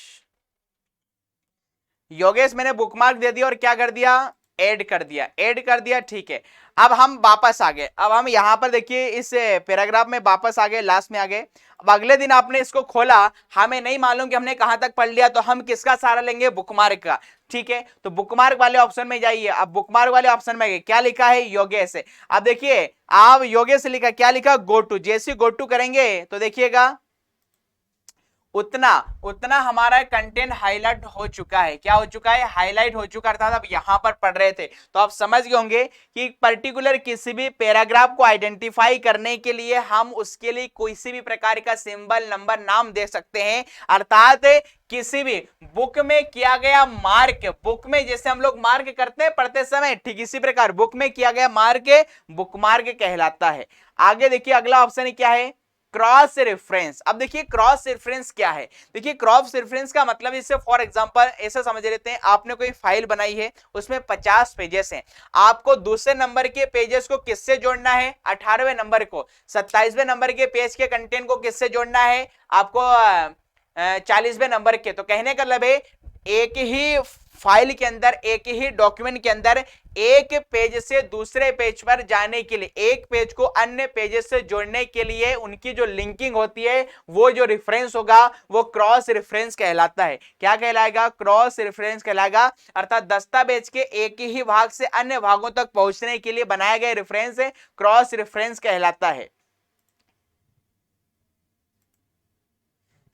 योगेश मैंने बुकमार्क दे दिया और क्या कर दिया, ऐड कर दिया, ऐड कर दिया, ठीक है। अब हम वापस आ गए, अब हम यहां पर देखिए इस पैराग्राफ में वापस आ गए, लास्ट में आ गए। अब अगले दिन आपने इसको खोला, हमें नहीं मालूम कि हमने कहां तक पढ़ लिया, तो हम किसका सहारा लेंगे, बुकमार्क का। ठीक है, तो बुकमार्क वाले ऑप्शन में जाइए। अब बुकमार्क वाले ऑप्शन में क्या लिखा है, योगेश है। अब देखिए आप योगेश लिखा, क्या लिखा, गो टू। जैसे गो टू करेंगे तो देखिएगा उतना उतना हमारा कंटेंट हाईलाइट हो चुका है। क्या हो चुका है, हाईलाइट हो चुका था। अब यहां पर पढ़ रहे थे तो आप समझ गए होंगे कि पर्टिकुलर किसी भी पैराग्राफ को आइडेंटिफाई करने के लिए हम उसके लिए किसी भी प्रकार का सिंबल, नंबर, नाम दे सकते हैं। अर्थात किसी भी बुक में किया गया मार्क, बुक में जैसे हम लोग मार्क करते हैं पढ़ते समय, ठीक इसी प्रकार बुक में किया गया मार्क बुकमार्क कहलाता है। आगे देखिए अगला ऑप्शन क्या है, क्रॉस रेफरेंस। अब देखिए क्रॉस रेफरेंस क्या है, देखिए क्रॉस रेफरेंस का मतलब इससे फॉर एग्जांपल ऐसा समझ लेते हैं, आपने कोई फाइल बनाई है उसमें 50 पेजेस हैं, आपको दूसरे नंबर के पेजेस को किससे जोड़ना है, 18वें नंबर को, 27वें नंबर के पेज के कंटेंट को किससे जोड़ना है, आपको 40वें नंबर के। तो कहने का मतलब है एक ही फाइल के अंदर, एक ही डॉक्यूमेंट के अंदर एक पेज से दूसरे पेज पर जाने के लिए, एक पेज को अन्य पेजेस से जोड़ने के लिए उनकी जो लिंकिंग होती है, वो जो रेफरेंस होगा वो क्रॉस रेफरेंस कहलाता है। क्या कहलाएगा, क्रॉस रेफरेंस कहलाएगा। अर्थात दस्तावेज के एक ही भाग से अन्य भागों तक पहुंचने के लिए बनाया गया रेफरेंस क्रॉस रेफरेंस कहलाता है।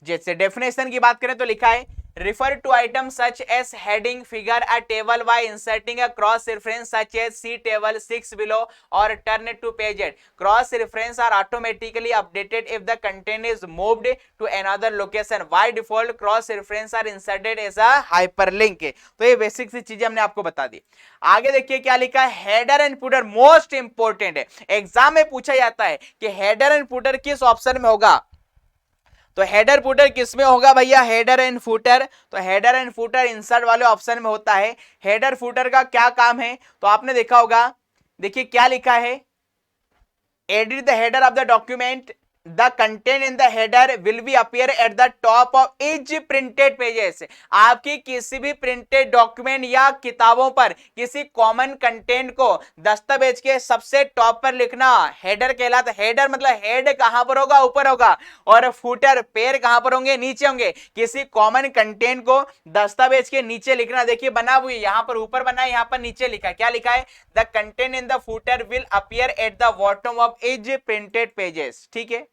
जैसे डेफिनेशन की बात करें तो लिखा है, refer to item such as heading, figure, a table by inserting a cross reference such as see table 6 below or turn to page eight. Cross reference are automatically updated if the content is moved to another location. By default cross reference are inserted as a hyperlink. तो ये basic सी चीजें हमने आपको बता दी। आगे देखिए क्या लिखा है, header and footer most important है। एग्जाम में पूछा जाता है कि हेडर एंड फुटर किस ऑप्शन में होगा, तो हेडर फुटर किसमें होगा भैया, हेडर एंड फुटर। तो हेडर एंड फुटर इंसर्ट वाले ऑप्शन में होता है। हेडर फुटर का क्या काम है, तो आपने देखा होगा, देखिए क्या लिखा है, edit the header of the document, the content in the header will be appear at the top of each printed pages। आपकी किसी भी प्रिंटेड डॉक्यूमेंट या किताबों पर किसी कॉमन कंटेंट को दस्तावेज के सबसे टॉप पर लिखना हेडर कहलाता है। हेडर मतलब हेड कहां पर होगा, ऊपर होगा, और फुटर पैर कहां पर होंगे, नीचे होंगे। किसी कॉमन कंटेंट को दस्तावेज के नीचे लिखना, देखिए बना हुई, यहां पर ऊपर बना है, यहां पर नीचे लिखा है। क्या लिखा है, the content in the footer will appear at the bottom of H printed pages. ठीक है,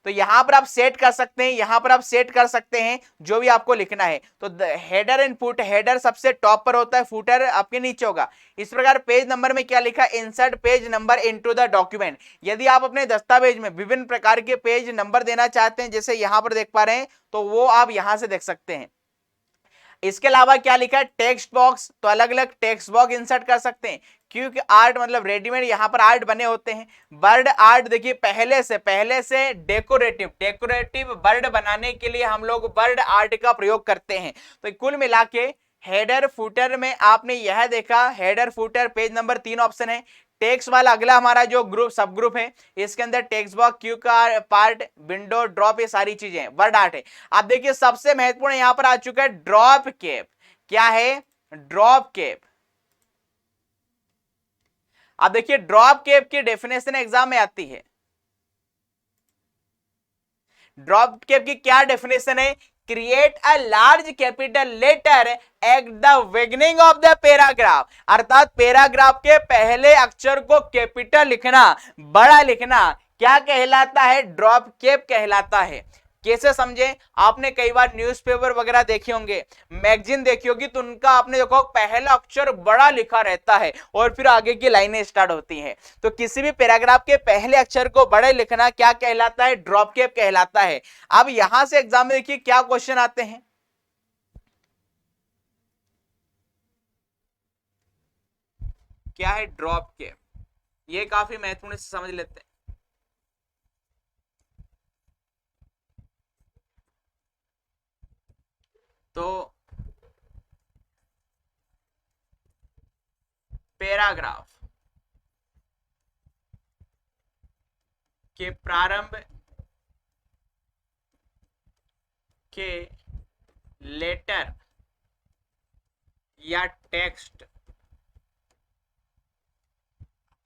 तो यहां पर आप सेट कर सकते हैं, यहां पर आप सेट कर सकते हैं जो भी आपको लिखना है। तो हेडर एंड फुट, हेडर सबसे टॉप पर होता है, फुटर आपके नीचे होगा। इस प्रकार पेज नंबर में क्या लिखा है, insert page number into the document. यदि आप अपने दस्तावेज में विभिन्न प्रकार के पेज नंबर देना चाहते हैं, जैसे यहां पर देख पा रहे हैं, तो वो आप यहां से देख सकते हैं। इसके अलावा क्या लिखा है, टेक्स्ट बॉक्स, तो अलग अलग टेक्स्ट बॉक्स इंसर्ट कर सकते हैं, क्योंकि आर्ट मतलब रेडीमेड यहां पर आर्ट बने होते हैं। बर्ड आर्ट, देखिए पहले से डेकोरेटिव बर्ड बनाने के लिए हम लोग बर्ड आर्ट का प्रयोग करते हैं। तो कुल मिला के हेडर फुटर में आपने यह देखा, header footer page number 3 option है। टेक्स्ट वाला अगला हमारा जो ग्रुप सब ग्रुप है, इसके अंदर टेक्स्ट बॉक्स, क्यू का पार्ट, विंडो, ड्रॉप, ये सारी चीजें वर्ड आर्ट है। अब देखिए सबसे महत्वपूर्ण यहां पर आ चुका है ड्रॉप कैप। क्या है, ड्रॉप कैप। अब देखिए ड्रॉप कैप की डेफिनेशन एग्जाम में आती है। ड्रॉप कैप की क्या डेफिनेशन है, create a large capital letter at the beginning of the paragraph. अर्थात पैराग्राफ के पहले अक्षर को कैपिटल लिखना, बड़ा लिखना, क्या कहलाता है, ड्रॉप कैप कहलाता है। कैसे समझे, आपने कई बार न्यूज़पेपर वगैरह देखे होंगे, मैगजीन देखी होगी, तो उनका आपने देखो पहला अक्षर बड़ा लिखा रहता है और फिर आगे की लाइनें स्टार्ट होती हैं। तो किसी भी पैराग्राफ के पहले अक्षर को बड़े लिखना क्या कहलाता है, ड्रॉप कैप कहलाता है। अब यहां से एग्जाम में देखिए क्या क्वेश्चन आते हैं, क्या है ड्रॉप कैप, ये काफी महत्वपूर्ण से समझ लेते हैं। तो पैराग्राफ के प्रारंभ आपके लेटर या टेक्स्ट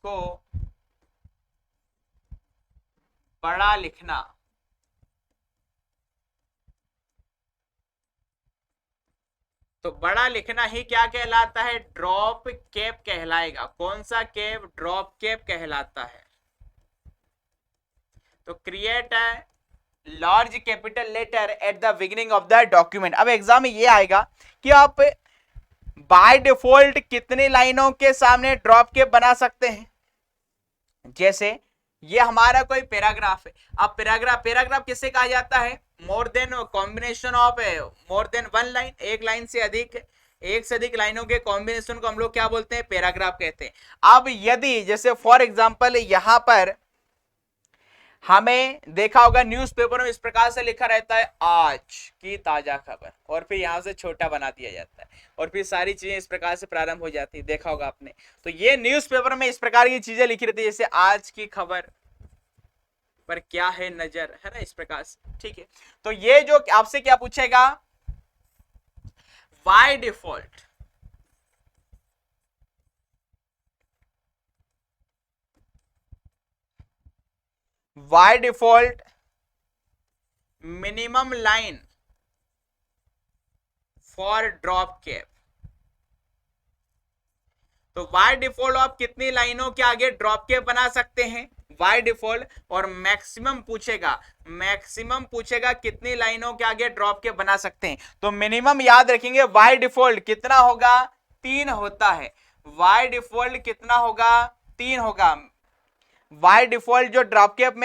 को बड़ा लिखना तो बड़ा लिखना ही क्या कहलाता है? ड्रॉप कैप कहलाएगा। कौन सा कैप? ड्रॉप कैप कहलाता है। तो create a large capital letter at the beginning of the document. अब एग्जाम में ये आएगा कि आप बाय डिफॉल्ट कितनी लाइनों के सामने ड्रॉप कैप बना सकते हैं। जैसे ये हमारा कोई पैराग्राफ है। अब पैराग्राफ किसे कहा जाता है? More than combination of more than one line, एक लाइन से अधिक, एक से अधिक लाइनों के कॉम्बिनेशन को हम लोग क्या बोलते हैं? पैराग्राफ कहते हैं। अब यदि जैसे फॉर एग्जांपल यहां पर हमें देखा होगा न्यूज़पेपर में इस प्रकार से लिखा रहता है आज की ताजा खबर, और फिर यहां से छोटा बना दिया जाता है और फिर सारी चीजें इस प्रकार से प्रारंभ हो जाती है। देखा होगा आपने। तो ये न्यूज़पेपर में इस प्रकार की चीजें लिखी रहती है, जैसे आज की खबर पर क्या है नजर, है ना, इस प्रकार से। ठीक है, तो ये जो आपसे क्या पूछेगा, bye default minimum line for drop cap. तो बाय डिफॉल्ट आप कितनी लाइनों के आगे ड्रॉप कैप बना सकते हैं? By default. और मैक्सिमम पूछेगा कितनी लाइनों के आगे ड्रॉप कैप बना सकते हैं। तो मिनिमम याद रखेंगे बाय डिफॉल्ट कितना होगा? 3 होता है। बाय डिफॉल्ट कितना होगा? 3 होगा। बाय डिफॉल्ट जो ड्रॉप कैप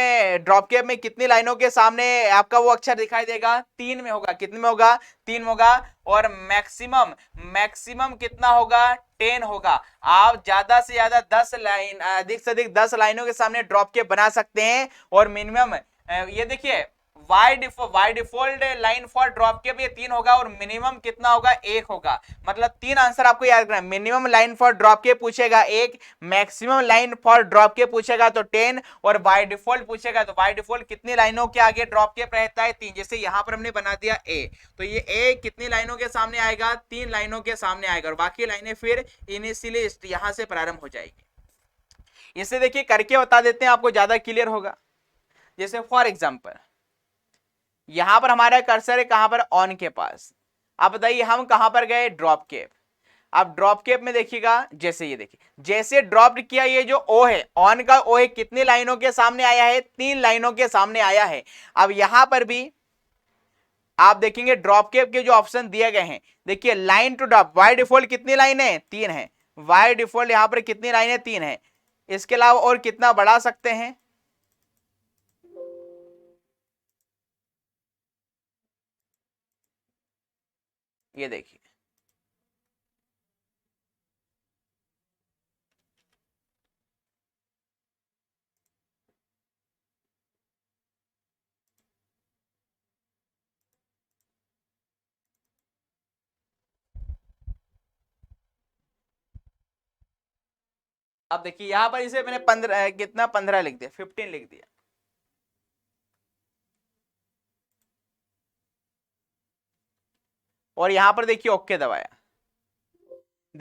में कितनी लाइनों के सामने आपका वो अक्षर दिखाई देगा? 3 में होगा। कितने में होगा? 3 में होगा। और मैक्सिमम कितना होगा? 10 होगा। आप ज्यादा से ज्यादा 10 लाइन, अधिक से अधिक 10 लाइनों के सामने ड्रॉप कैप बना सकते हैं। और मिनिमम ये देखिए by default line for drop cap ये 3 होगा, और मिनिमम कितना होगा? 1 होगा। मतलब 3 आंसर आपको याद रखना है। Minimum line for drop cap पूछेगा 1, maximum line for drop cap पूछेगा तो 10, और बाय डिफॉल्ट पूछेगा तो बाय डिफॉल्ट कितनी लाइनों के आगे ड्रॉप कैप रहता है? 3। जैसे यहां पर हमने बना दिया ए, तो ये ए कितनी लाइनों के सामने आएगा? 3 लाइनों के सामने आएगा, और बाकी लाइनें फिर इनिशियली यहां से प्रारंभ हो जाएगी। इसे देखिए करके बता देते हैं, आपको ज्यादा क्लियर होगा। जैसे फॉर एग्जाम्पल यहां पर हमारा कर्सर है कहां पर? ऑन के पास। आप बताइए हम कहां पर गए? Drop cap. अब ड्रॉप कैप में देखिएगा, जैसे ये देखिए, जैसे ड्रॉप किया, ये जो ओ है, ऑन का ओ है, कितनी लाइनों के सामने आया है? 3 लाइनों के सामने आया है। अब यहां पर भी आप देखेंगे ड्रॉप कैप के जो ऑप्शन दिए गए हैं, देखिए line to drop, by default कितनी लाइन है? 3 है। बाय डिफॉल्ट यहां पर कितनी लाइन है? 3 है। इसके अलावा और कितना बढ़ा सकते हैं? ये देखिए, अब देखिए यहां पर इसे मैंने 15 कितना 15 लिख दिया, 15 लिख दिया। और यहां पर देखिए ओके दबाया।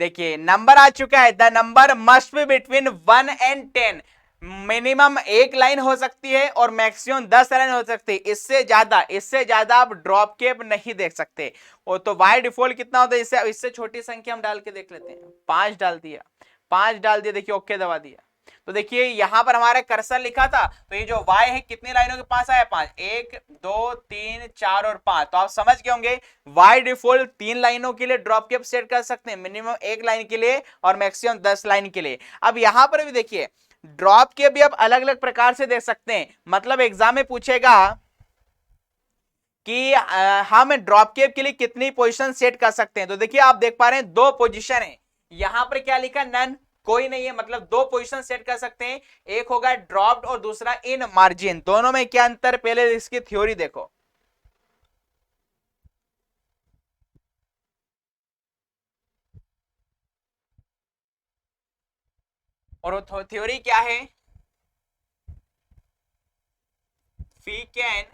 देखिए नंबर आ चुका है। The number must be between 1 and 10। Minimum 1 line हो सकती है और मैक्सिमम 10 लाइन हो सकती है। इससे ज्यादा आप ड्रॉप कैप नहीं देख सकते। और तो बाय डिफॉल्ट कितना होता है? इससे छोटी संख्या हम डाल के देख लेते हैं। 5 डाल दिया, 5 डाल दिया, देखिए ओके दबा दिया। तो देखिए यहां पर हमारा कर्सर लिखा था, तो ये जो y है कितनी लाइनों के पास आया? 5। 1 2 3 4 और 5। तो आप समझ गए होंगे y डिफॉल्ट 3 लाइनों के लिए ड्रॉप कैप सेट कर सकते हैं, मिनिमम 1 लाइन के लिए और मैक्सिमम 10 लाइन के लिए। अब यहां पर भी देखिए ड्रॉप कैप भी आप अलग अलग प्रकार से दे सकते हैं। मतलब एग्जाम में पूछेगा कि हम ड्रॉप कैप के लिए कितनी पोजीशन सेट कर सकते हैं। तो देखिए आप देख पा रहे हैं 2 पोजीशन है। यहां पर क्या लिखा? नन, कोई नहीं है। मतलब 2 पोजीशन सेट कर सकते हैं, एक होगा ड्रॉप्ड और दूसरा इन मार्जिन। दोनों में क्या अंतर? पहले इसकी थ्योरी देखो। और वो थ्योरी क्या है? We can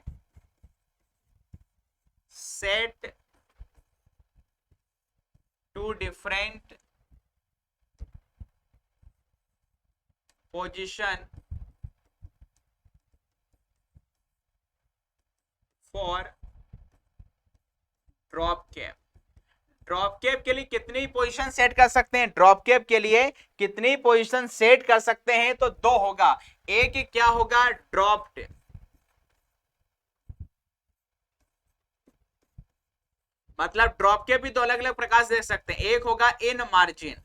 set to different position for drop cap. Drop cap के लिए कितनी पोजीशन सेट कर सकते हैं? ड्रॉप कैप के लिए कितनी पोजीशन सेट कर सकते हैं? तो दो होगा। एक क्या होगा? ड्रॉप्ड, मतलब ड्रॉप कैप भी दो अलग अलग प्रकार से देख सकते हैं। एक होगा इन मार्जिन।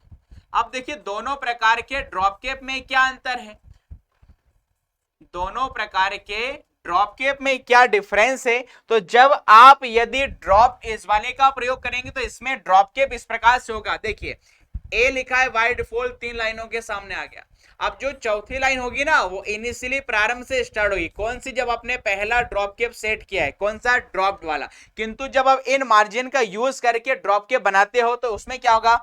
अब देखिए दोनों प्रकार के ड्रॉप कैप में क्या अंतर है, दोनों प्रकार के ड्रॉप कैप में क्या डिफरेंस है। तो जब आप यदि ड्रॉप इस वाले का प्रयोग करेंगे तो इसमें ड्रॉप कैप इस प्रकार से होगा। देखिए ए लिखा है बाय डिफॉल्ट 3 लाइनों के सामने आ गया। अब जो चौथी लाइन होगी ना वो इनिशियली प्रारंभ से स्टार्ट होगी। कौन सी? जब आपने पहला ड्रॉप कैप सेट किया है, कौन सा? ड्रॉप्ड वाला। किंतु जब आप इन मार्जिन का यूज करके ड्रॉप कैप बनाते हो तो उसमें क्या होगा?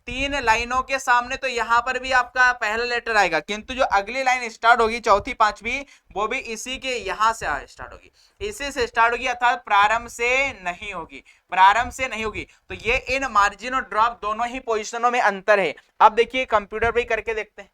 3 लाइनों के सामने तो यहां पर भी आपका पहला लेटर आएगा, किंतु जो अगली लाइन स्टार्ट होगी चौथी पांचवी वो भी इसी के यहां से स्टार्ट होगी, इसी से स्टार्ट होगी, अर्थात प्रारंभ से नहीं होगी, प्रारंभ से नहीं होगी। तो ये इन मार्जिन और ड्रॉप दोनों ही पोजीशनों में अंतर है। अब देखिए कंप्यूटर पे करके देखते हैं।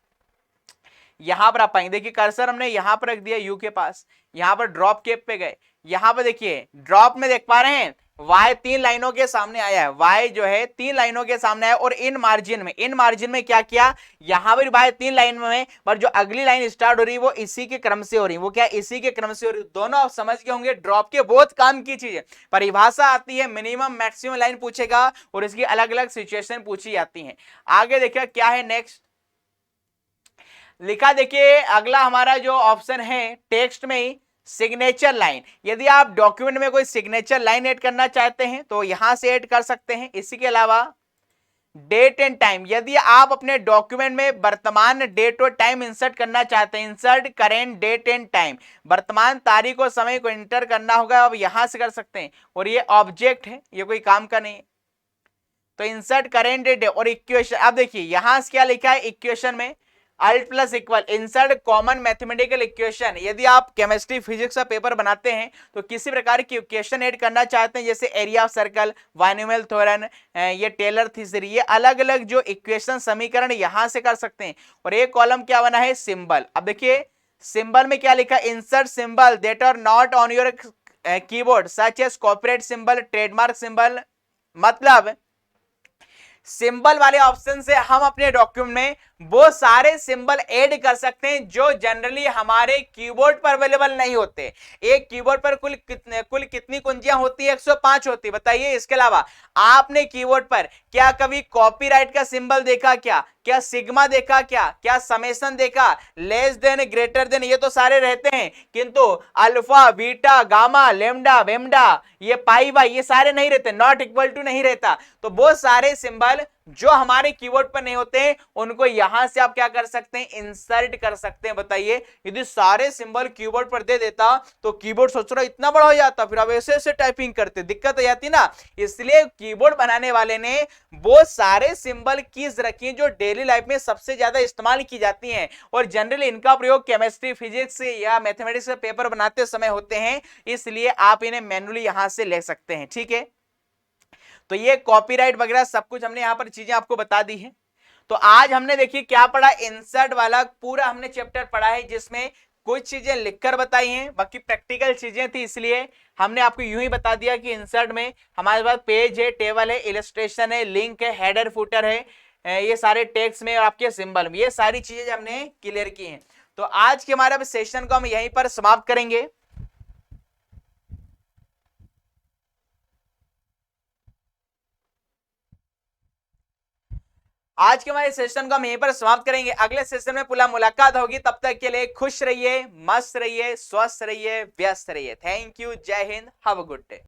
यहां पर आप पाएंगे, देखिए कर्सर हमने यहां पर रख दिया यू के पास, यहां पर ड्रॉप कैप पे गए, यहां पर देखिए ड्रॉप में देख पा रहे हैं y 3 लाइनों के सामने आया है, y जो है 3 लाइनों के सामने आया। और इन मार्जिन में क्या किया? यहां पर y 3 लाइन में, पर जो अगली लाइन स्टार्ट हो रही है वो इसी के क्रम से हो रही है। वो क्या? इसी के क्रम से हो रही है। दोनों आप समझ गए होंगे ड्रॉप के बहुत काम की चीज है। परिभाषा आती है, मिनिमम मैक्सिमम लाइन पूछेगा और इसकी अलग अलग सिचुएशन पूछी जाती है। आगे देखिए क्या है नेक्स्ट लिखा। देखिए अगला हमारा जो ऑप्शन है टेक्स्ट में ही सिग्नेचर लाइन। यदि आप डॉक्यूमेंट में कोई सिग्नेचर लाइन ऐड करना चाहते हैं तो यहां से ऐड कर सकते हैं। इसी के अलावा डेट एंड टाइम, यदि आप अपने डॉक्यूमेंट में वर्तमान डेट और टाइम इंसर्ट करना चाहते हैं, insert current date and time, वर्तमान तारीख और समय को इंटर करना होगा, आप यहां से कर सकते हैं। और ये ऑब्जेक्ट है, ये कोई काम का नहीं है, तो इंसर्ट करेंट डेट और इक्वेशन। अब देखिए यहां से क्या लिखा है इक्वेशन में, alt plus equal, insert common mathematical equation. यदि आप केमिस्ट्री फिजिक्स का पेपर बनाते हैं तो किसी प्रकार की इक्वेशन ऐड करना चाहते हैं, जैसे area of circle, binomial theorem, ये टेलर थ्योरी, ये अलग अलग जो इक्वेशन समीकरण यहां से कर सकते हैं। और एक कॉलम क्या बना है? सिंबल। अब देखिए सिंबल में क्या लिखा? Insert symbol that are not on your keyboard such as corporate symbol, trademark symbol. मतलब सिंबल वाले ऑप्शन से हम अपने डॉक्यूमेंट में वो सारे सिंबल ऐड कर सकते हैं जो जनरली हमारे कीबोर्ड पर अवेलेबल नहीं होते। एक कीबोर्ड पर कुल कितनी कुंजियां होती है? 105 होती है। बताइए इसके अलावा आपने कीबोर्ड पर क्या कभी कॉपीराइट का सिंबल देखा? क्या सिग्मा देखा? क्या समेशन देखा? लेस देन, ग्रेटर देन, ये तो सारे रहते हैं, किंतु अल्फा, बीटा, गामा, लेमडा, वेमडा, ये पाई बाई, ये सारे नहीं रहते, नॉट इक्वल टू नहीं रहता। तो वो सारे सिंबल जो हमारे कीबोर्ड पर नहीं होते उनको यहां से आप क्या कर सकते हैं? इंसर्ट कर सकते हैं। बताइए यदि सारे सिंबल कीबोर्ड पर दे देता तो कीबोर्ड सोच रहा इतना बड़ा हो जाता, फिर आप ऐसे ऐसे टाइपिंग करते, दिक्कत हो जाती ना। इसलिए कीबोर्ड बनाने वाले ने वो सारे सिंबल कीज रखी जो डेली लाइफ में सबसे ज्यादा इस्तेमाल की जाती हैं और जनरली इनका प्रयोग केमिस्ट्री, फिजिक्स या मैथमेटिक्स का पेपर बनाते समय होते हैं, इसलिए आप इन्हें मैन्युअली यहां से ले सकते हैं। ठीक है, तो ये कॉपीराइट वगैरह सब कुछ हमने यहां पर चीजें आपको बता दी है। तो आज हमने देखिए क्या पढ़ा, इंसर्ट वाला पूरा हमने चैप्टर पढ़ा है जिसमें कुछ चीजें लिखकर बताई हैं, बाकी प्रैक्टिकल चीजें थी, इसलिए हमने आपको यूं ही बता दिया कि इंसर्ट में हमारे पास पेज है, टेबल है, इलस्ट्रेशन है, लिंक है, हेडर फुटर है, ये सारे टेक्स्ट में और आपके सिंबल में, ये सारी चीजें हमने क्लियर की हैं। तो आज के हमारे सेशन को हम यहीं पर समाप्त करेंगे। आज के हमारे सेशन को हम यहीं पर समाप्त करेंगे। अगले सेशन में पुनः मुलाकात होगी, तब तक के लिए खुश रहिए, मस्त रहिए, स्वस्थ रहिए, व्यस्त रहिए। थैंक यू, जय Hind, have a good day.